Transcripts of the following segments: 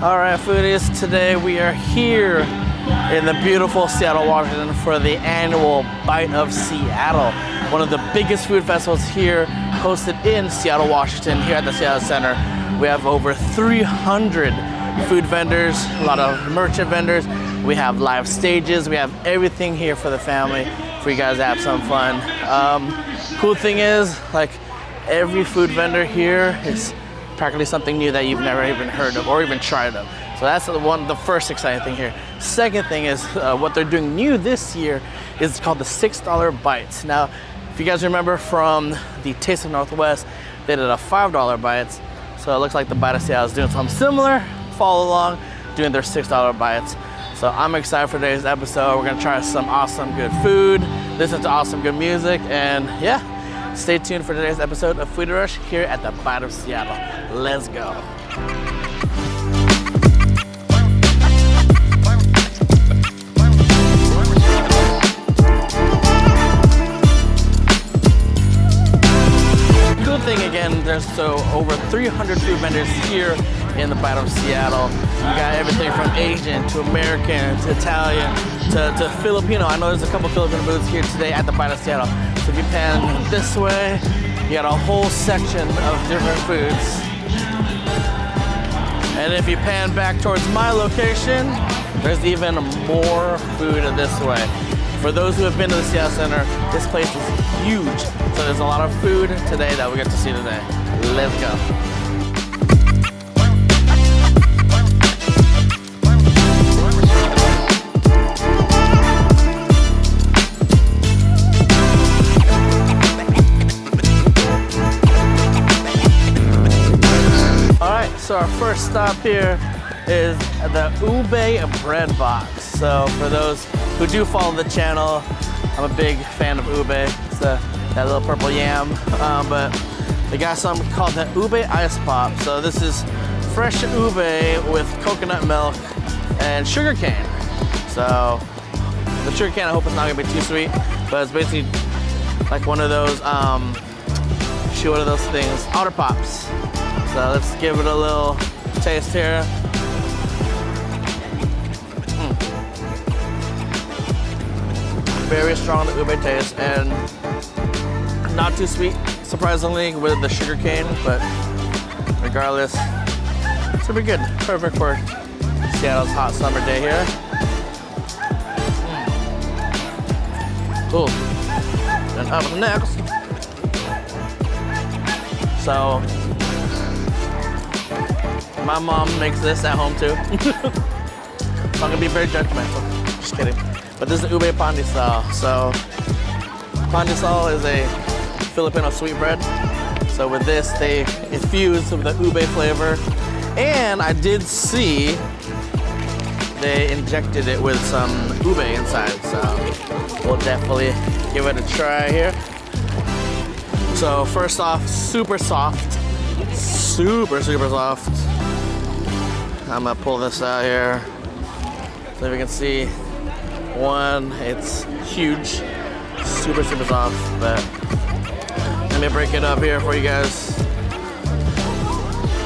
All right, foodies, today we are here in the beautiful Seattle, Washington for the annual Bite of Seattle, one of the biggest food festivals here hosted in Seattle, Washington, here at the Seattle Center. We have over 300 food vendors, a lot of merchant vendors. We have live stages. We have everything here for the family, for you guys to have some fun. Cool thing is, like, every food vendor here is practically something new that you've never even heard of or even tried of. So that's the first exciting thing here. Second thing is what they're doing new this year is called the $6 bites. Now, if you guys remember from the Taste of Northwest, they did a $5 bites. So it looks like the Bite of Seattle is doing something similar. Follow along, doing their $6 bites. So I'm excited for today's episode. We're gonna try some awesome good food, listen to awesome good music, and yeah, stay tuned for today's episode of Foodie Rush here at the Bite of Seattle. Let's go. Cool thing again, there's over 300 food vendors here in the Bite of Seattle. You got everything from Asian to American to Italian to Filipino. I know there's a couple Filipino booths here today at the Bite of Seattle. So if you pan this way, you got a whole section of different foods. And if you pan back towards my location, there's even more food this way. For those who have been to the Seattle Center, this place is huge. So there's a lot of food today that we get to see today. Let's go. So our first stop here is the Ube bread box. So for those who do follow the channel, I'm a big fan of ube. It's that little purple yam. But they got something called the Ube Ice Pop. So this is fresh ube with coconut milk and sugar cane. So the sugar cane, I hope it's not gonna be too sweet, but it's basically like one of those, what are those things? Otter Pops. So let's give it a little taste here. Very strong the ube taste and not too sweet, surprisingly, with the sugar cane, but regardless, it's gonna be good. Perfect for Seattle's hot summer day here. Cool. And up next, so my mom makes this at home too. So I'm gonna be very judgmental. Just kidding. But this is the ube pandesal. So pandesal is a Filipino sweetbread. So with this, they infuse with the ube flavor. And I did see they injected it with some ube inside. So we'll definitely give it a try here. So first off, super soft. Super soft. I'm gonna pull this out here so we can see. One, it's huge, super soft, but let me break it up here for you guys.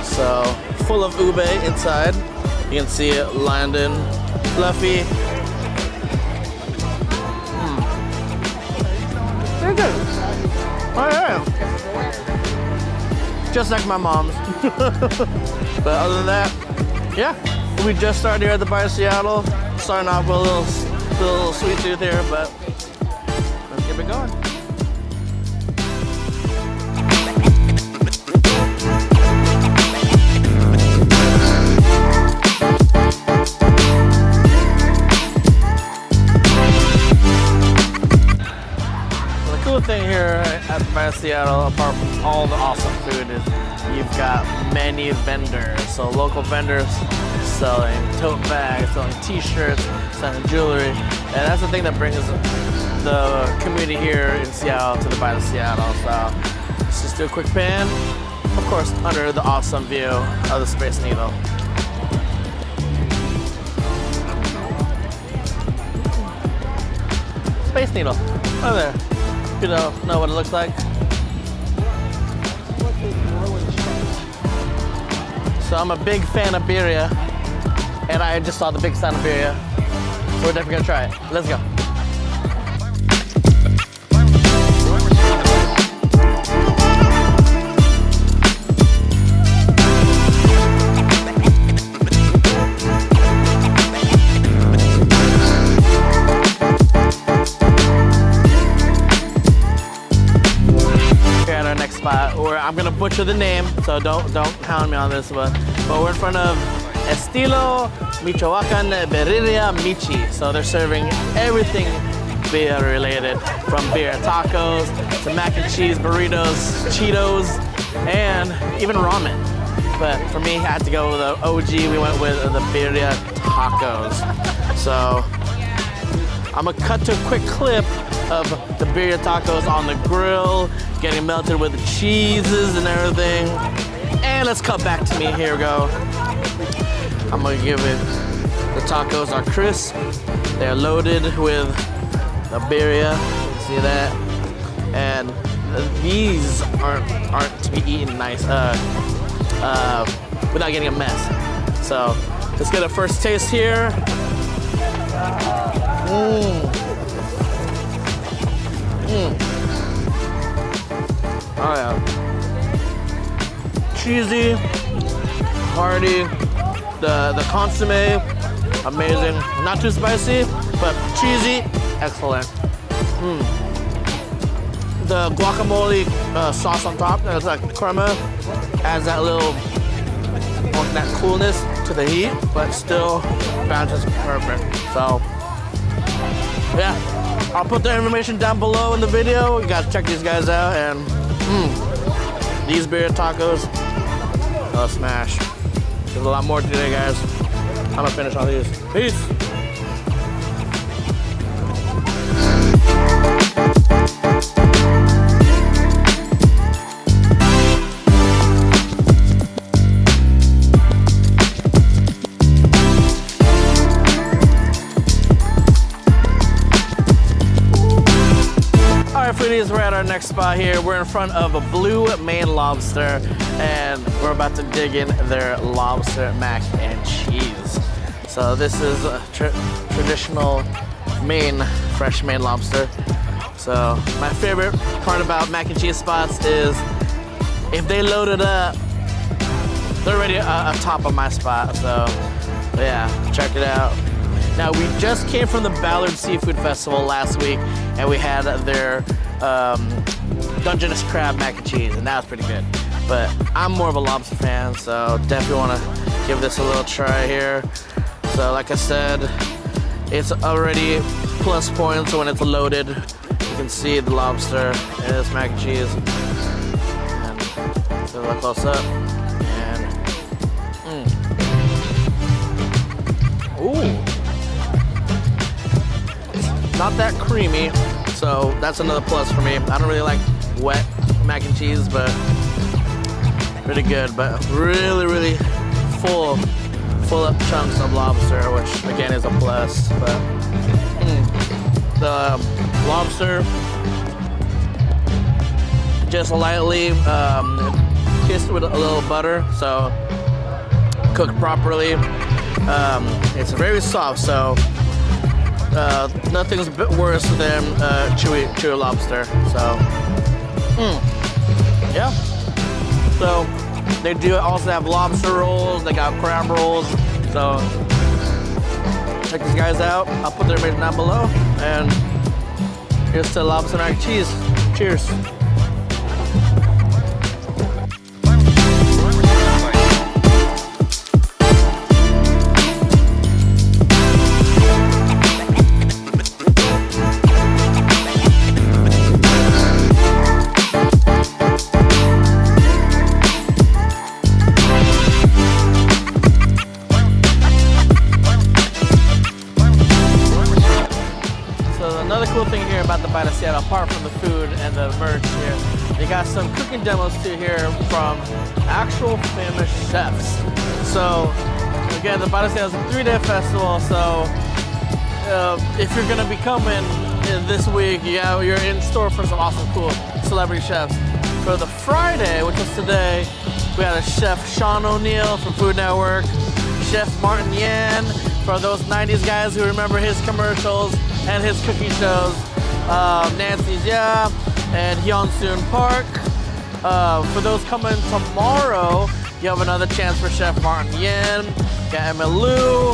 So, full of ube inside. You can see it lined in, fluffy. Very good. Oh yeah. Just like my mom's. But other than that, yeah, we just started here at the Bite of Seattle. Starting off with a little sweet tooth here, but let's keep it going. The cool thing here at the Bite of Seattle, apart from all the awesome food, is you've got many vendors. So local vendors selling tote bags, selling t-shirts, selling jewelry. And that's the thing that brings the community here in Seattle to the Bite of Seattle. So let's just do a quick pan. Of course, under the awesome view of the Space Needle. Space Needle, right there. You know what it looks like. So I'm a big fan of birria. and I just saw the big sign of birria, so we're definitely gonna try it. Let's go. Where I'm gonna butcher the name, so don't hound me on this one. But we're in front of Estilo Michoacan Birria Michi. So they're serving everything beer related, from beer tacos to mac and cheese burritos, Cheetos, and even ramen. But for me, I had to go with the OG. We went with the birria tacos. So I'm gonna cut to a quick clip of the birria tacos on the grill, getting melted with the cheeses and everything. And let's cut back to me. Here we go. I'm gonna give it, the tacos are crisp. They're loaded with the birria, you can see that. And these aren't to be eaten nice, without getting a mess. So let's get a first taste here. Oh yeah. Cheesy, hearty, the consomme, amazing. Not too spicy, but cheesy, excellent. The guacamole sauce on top, it's like crema, adds that little, that coolness to the heat, but still balances perfect. So, yeah. I'll put their information down below in the video. You guys check these guys out, and these birria tacos, a smash. There's a lot more today, guys. I'm gonna finish all these. Peace. Foodies, we're at our next spot here. We're in front of a Blue Maine Lobster, and we're about to dig in their lobster mac and cheese. So this is a traditional Maine, fresh Maine lobster. So my favorite part about mac and cheese spots is if they load it up, they're already on top of my spot. So yeah, check it out. Now we just came from the Ballard Seafood Festival last week, and we had their Dungeness crab mac and cheese, and that was pretty good. But I'm more of a lobster fan, so definitely want to give this a little try here. So like I said, it's already plus points when it's loaded. You can see the lobster and this mac and cheese. And so look close up. And ooh. Not that creamy, so that's another plus for me. I don't really like wet mac and cheese, but pretty good. But really full up chunks of lobster, which again is a plus. But the lobster just lightly kissed with a little butter, so cooked properly. It's very soft, so nothing's a bit worse than chewy lobster. So, yeah. So they do also have lobster rolls. They got crab rolls. So check these guys out. I'll put their information down below. And here's to lobster mac and cheese. Cheers. About the Bite of Seattle, apart from the food and the merch here, they got some cooking demos too here from actual famous chefs. So again, the Bite of Seattle is a 3-day festival, so if you're gonna be coming this week, yeah, you're in store for some awesome cool celebrity chefs. For the Friday, which was today, we had a chef Sean O'Neill from Food Network, Chef Martin Yan, for those 90s guys who remember his commercials and his cooking shows. Nancy's Yeah, and Hyun-soon Park. For those coming tomorrow, you have another chance for Chef Martin Yan. Got Emma Lou.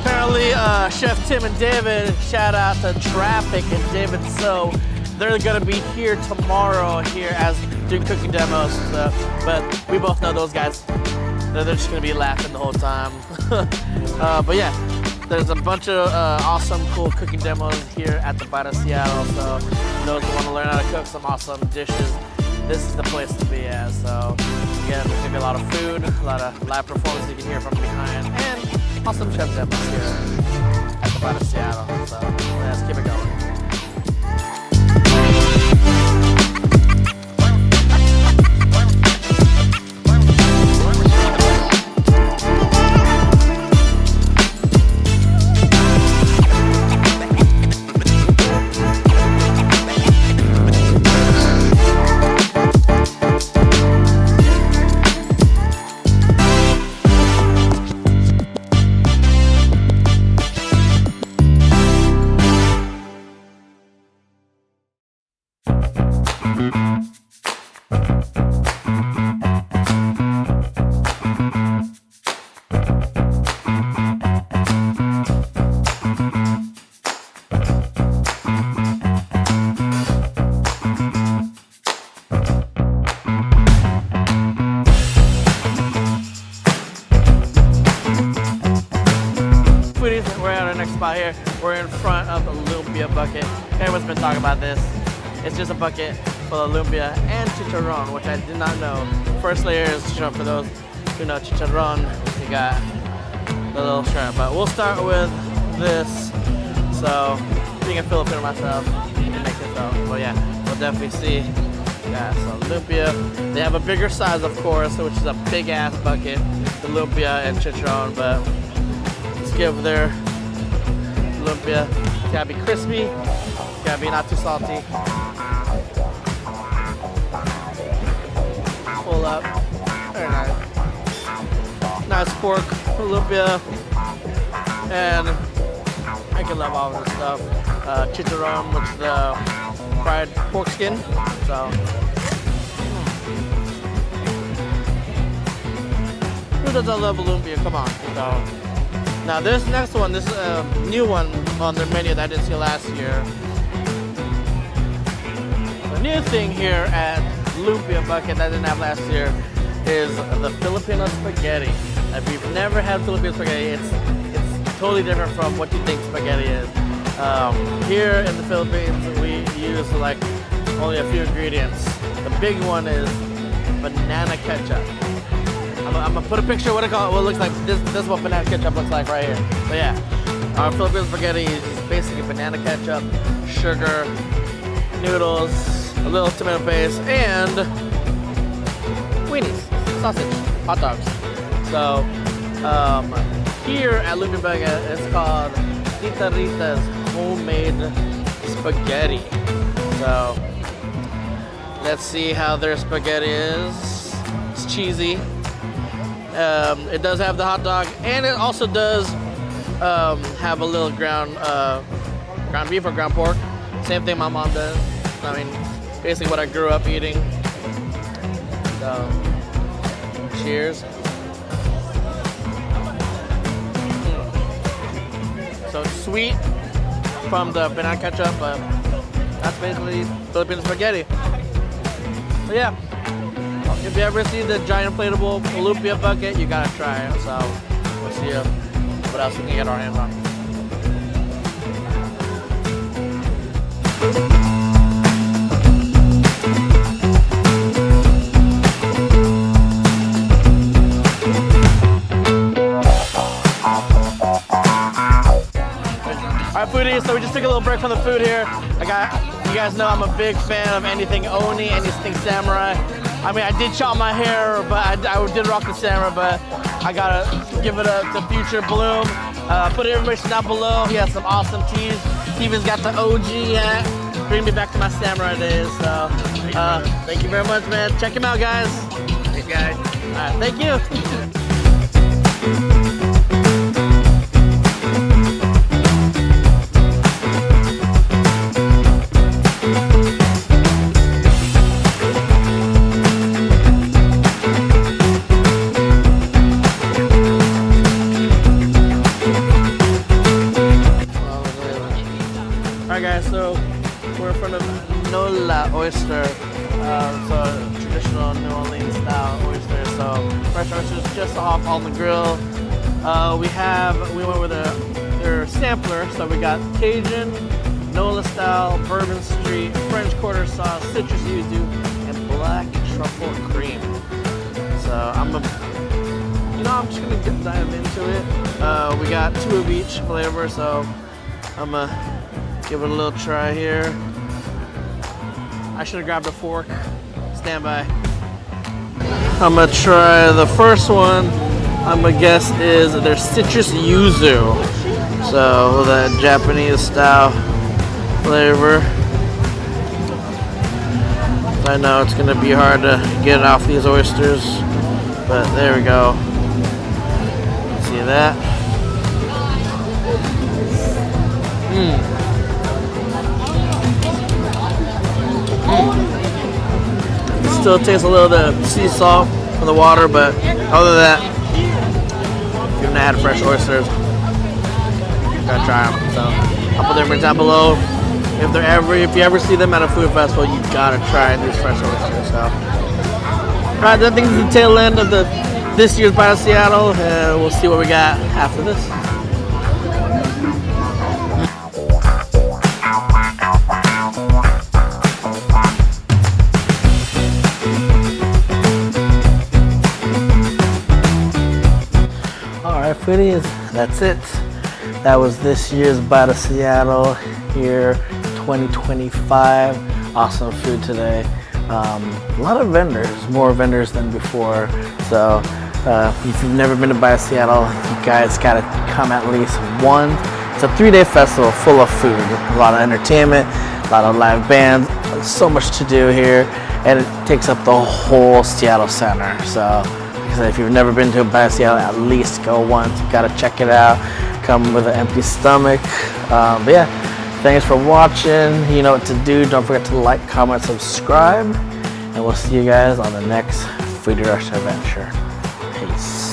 Apparently, Chef Tim and David, shout out to Traffic and David So. They're gonna be here tomorrow here as doing cooking demos. But we both know those guys. They're just gonna be laughing the whole time. But yeah, there's a bunch of awesome, cool cooking demos here at the Bite of Seattle. So those who want to learn how to cook some awesome dishes, this is the place to be at. So again, there's gonna be a lot of food, a lot of live performances you can hear from behind, and awesome chef demos here at the Bite of Seattle. So let's keep it going. We're at our next spot here. We're in front of the lumpia bucket. Everyone's been talking about this. It's just a bucket full of lumpia and chicharron, which I did not know. First layer is shrimp. For those who know chicharron, you got the little shrimp. But we'll start with this. So, being a Filipino myself, I can make this out. But yeah, we'll definitely see. Yeah, so lumpia. They have a bigger size, of course, which is a big ass bucket. The lumpia and chicharron, but let's give their lumpia. It's gotta be crispy. It's gotta be not too salty. Pull up. Very nice. Nice pork lumpia. And I can love all of this stuff. Chicharron, which is the fried pork skin. So. Who doesn't love lumpia? Come on. So. Now this next one, this is a new one on their menu that I didn't see last year. The new thing here at Lumpia Bucket that I didn't have last year is the Filipino spaghetti. If you've never had Filipino spaghetti, it's totally different from what you think spaghetti is. Here in the Philippines, we use like only a few ingredients. The big one is banana ketchup. I'm gonna put a picture of what it looks like. This is what banana ketchup looks like right here. But yeah, our Filipino spaghetti is just basically banana ketchup, sugar, noodles, a little tomato paste, and weenies, sausage, hot dogs. So here at Lumpia Bucket, it's called Tita Rita's homemade spaghetti. So let's see how their spaghetti is. It's cheesy. It does have the hot dog, and it also does have a little ground beef or ground pork. Same thing my mom does. I mean, basically what I grew up eating. So, cheers. So sweet from the banana ketchup, but that's basically Filipino spaghetti. So yeah. If you ever see the giant inflatable lumpia bucket, you gotta try it. So we'll see what else we can get our hands on. All right, foodies. So we just took a little break from the food here. You guys know I'm a big fan of anything Oni, anything samurai. I mean, I did chop my hair, but I did rock the samurai, but I gotta give it the future bloom. Put information down below. He has some awesome tees. Steven's got the OG hat. Bring me back to my samurai days. So, thank you very much, man. Check him out, guys. Thanks, guys. All right, thank you. just off on the grill. We went with their sampler, so we got Cajun, Nola style, Bourbon Street, French quarter sauce, citrus yuzu, and black truffle cream. So I'm just gonna dive into it. We got 2 of each flavor, so I'm gonna give it a little try here. I should have grabbed a fork. Stand by. I'm gonna try the first one. I'm gonna guess is their citrus yuzu. So that Japanese style flavor. I know it's gonna be hard to get it off these oysters, but there we go. See that? Still tastes a little bit of sea salt from the water, but other than that, if you've not had fresh oysters, gotta try them. So I'll put their links down below. If you ever see them at a food festival, you gotta try these fresh oysters. So, alright, I think this is the tail end of this year's Bite of Seattle. We'll see what we got after this. Alright, foodies, that's it. That was this year's Bite of Seattle here, 2025. Awesome food today. A lot of vendors, more vendors than before. So if you've never been to Bite of Seattle, you guys gotta come at least once. It's a 3-day festival full of food, a lot of entertainment, a lot of live bands, so much to do here, and it takes up the whole Seattle Center. So if you've never been to a Bite of Seattle, at least go once. You gotta check it out. Come with an empty stomach. But yeah, thanks for watching. You know what to do. Don't forget to like, comment, subscribe, and we'll see you guys on the next Foodie Rush adventure. Peace.